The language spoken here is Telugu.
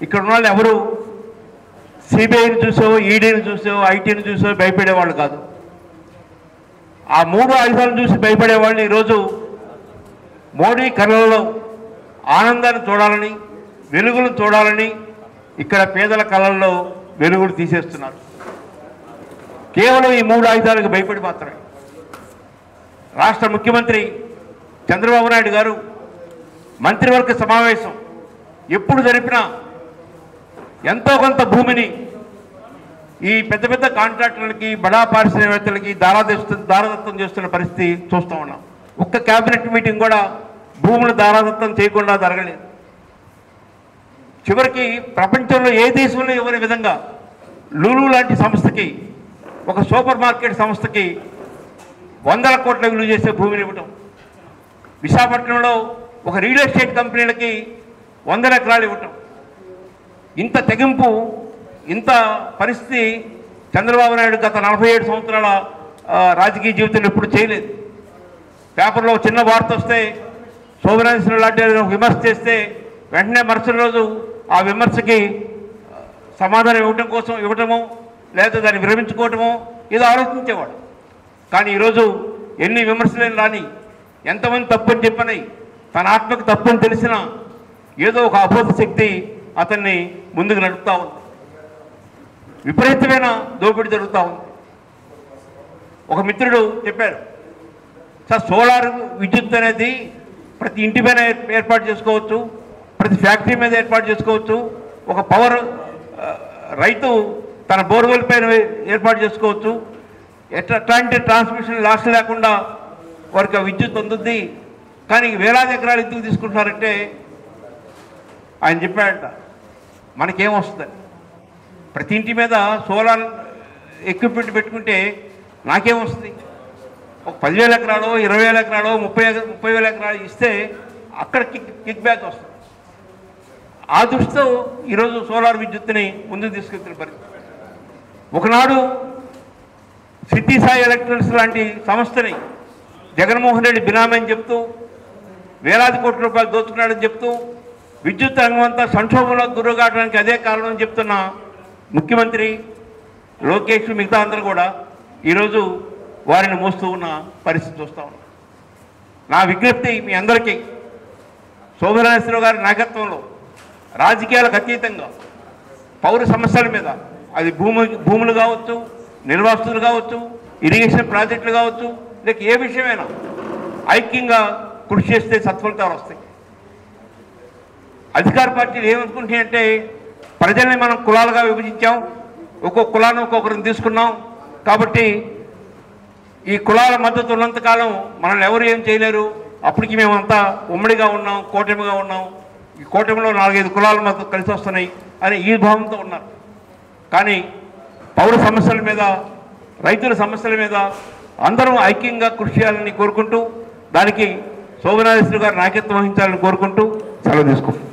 ఇక్కడ ఉన్న వాళ్ళు ఎవరు సిబిఐని చూసో ఈడీని చూసో ఐటీని చూసో భయపడేవాళ్ళు కాదు. ఆ 3 ఆయుధాలను చూసి భయపడేవాళ్ళని ఈరోజు మోడీ కళ్ళల్లో ఆనందాన్ని చూడాలని, వెలుగులు చూడాలని ఇక్కడ పేదల కళ్ళల్లో వెలుగులు తీసేస్తున్నారు. కేవలం ఈ 3 ఆయుధాలకు భయపడి మాత్రమే. రాష్ట్ర ముఖ్యమంత్రి చంద్రబాబు నాయుడు గారు మంత్రివర్గ సమావేశం ఎప్పుడు జరిపినా ఎంతో కొంత భూమిని ఈ పెద్ద పెద్ద కాంట్రాక్టర్లకి, బడా పారిశ్రామికవేత్తలకి దారాదత్తం చేస్తున్న పరిస్థితి చూస్తూ ఉన్నాం. ఒక్క క్యాబినెట్ మీటింగ్ కూడా భూములు దారాదత్తం చేయకుండా జరగలేదు. చివరికి ప్రపంచంలో ఏ దేశంలో ఎవరి విధంగా లూలు లాంటి సంస్థకి, ఒక సూపర్ మార్కెట్ సంస్థకి 100 కోట్ల విలువ చేసే భూమిని ఇవ్వటం, విశాఖపట్నంలో ఒక రియల్ ఎస్టేట్ కంపెనీలకి 100 ఎకరాలు ఇవ్వటం, ఇంత తెగింపు, ఇంత పరిస్థితి చంద్రబాబు నాయుడు గత 47 సంవత్సరాల రాజకీయ జీవితంలో ఎప్పుడు చేయలేదు. పేపర్లో చిన్న వార్త వస్తే శోభనాశ్వర లాంటి విమర్శ చేస్తే వెంటనే మరుసటి రోజు ఆ విమర్శకి సమాధానం ఇవ్వటమో లేదా దాన్ని విరమించుకోవటమో ఏదో ఆలోచించేవాడు. కానీ ఈరోజు ఎన్ని విమర్శలేని రాని, ఎంతమంది తప్పని చెప్పని, తన ఆత్మకు తప్పని తెలిసినా ఏదో ఒక అబోధ శక్తి అతన్ని ముందుకు నడుపుతూ ఉంది. విపరీతమైన దోపిడీ జరుగుతూ ఉంది. ఒక మిత్రుడు చెప్పారు, సార్ సోలార్ విద్యుత్ అనేది ప్రతి ఇంటి పైన ఏర్పాటు చేసుకోవచ్చు, ప్రతి ఫ్యాక్టరీ మీద ఏర్పాటు చేసుకోవచ్చు, ఒక పవర్ రైతు తన బోర్వెల్ పైన ఏర్పాటు చేసుకోవచ్చు, ఎట్లాంటి ట్రాన్స్మిషన్ లాస్ లేకుండా వారికి విద్యుత్ అందుద్ది. కానీ వేలాది ఎకరాలు ఎందుకు తీసుకుంటున్నారంటే ఆయన చెప్పాడంట, మనకేమొస్తుంది, ప్రతి ఇంటి మీద సోలార్ ఎక్విప్మెంట్ పెట్టుకుంటే నాకేమొస్తుంది, ఒక 10,000 ఎకరాలు, 20,000 ఎకరాలు, 30,000 ఎకరాలు ఇస్తే అక్కడ కిక్ బ్యాక్ వస్తుంది. ఆ దృష్టితో ఈరోజు సోలార్ విద్యుత్తుని ముందుకు తీసుకెళ్తున్న పరిస్థితి. ఒకనాడు సిటీ సాయి ఎలక్ట్రికల్స్ లాంటి సంస్థని జగన్మోహన్ రెడ్డి బినామీ అని చెప్తూ, వేలాది కోట్ల రూపాయలు దోచుకున్నాడని చెప్తూ, విద్యుత్ రంగం అంతా సంక్షోభంలో గురగాడడానికి అదే కారణం అని చెప్తున్న ముఖ్యమంత్రి లోకేష్, మిగతా అందరూ కూడా ఈరోజు వారిని మోస్తూ ఉన్న పరిస్థితి చూస్తూ ఉన్నాం. నా విజ్ఞప్తి మీ అందరికీ, శోభనాశ్వరరావు గారి నాయకత్వంలో రాజకీయాలకు అతీతంగా పౌర సమస్యల మీద, అది భూములు కావచ్చు, నిర్వాసితులు కావచ్చు, ఇరిగేషన్ ప్రాజెక్టులు కావచ్చు, లేక ఏ విషయమైనా ఐక్యంగా కృషి చేస్తే సత్ఫలితాలు వస్తాయి. అధికార పార్టీలు ఏమనుకుంటున్నాయంటే, ప్రజల్ని మనం కులాలుగా విభజించాం, ఒక్కొక్క కులాన్ని ఒక్కొక్కరిని తీసుకున్నాం కాబట్టి ఈ కులాల మద్దతు ఉన్నంతకాలం మనల్ని ఎవరు ఏం చేయలేరు, అప్పటికి మేమంతా ఉమ్మడిగా ఉన్నాం, కూటమిగా ఉన్నాం, ఈ కూటమిలో 4-5 కులాల మద్దతు కలిసి వస్తున్నాయి అని ఈ భావంతో ఉన్నారు. కానీ పౌర సమస్యల మీద, రైతుల సమస్యల మీద అందరం ఐక్యంగా కృషి చేయాలని కోరుకుంటూ, దానికి శోభనాశ్వరరావు గారు నాయకత్వం వహించాలని కోరుకుంటూ సెలవు తీసుకుంటాం.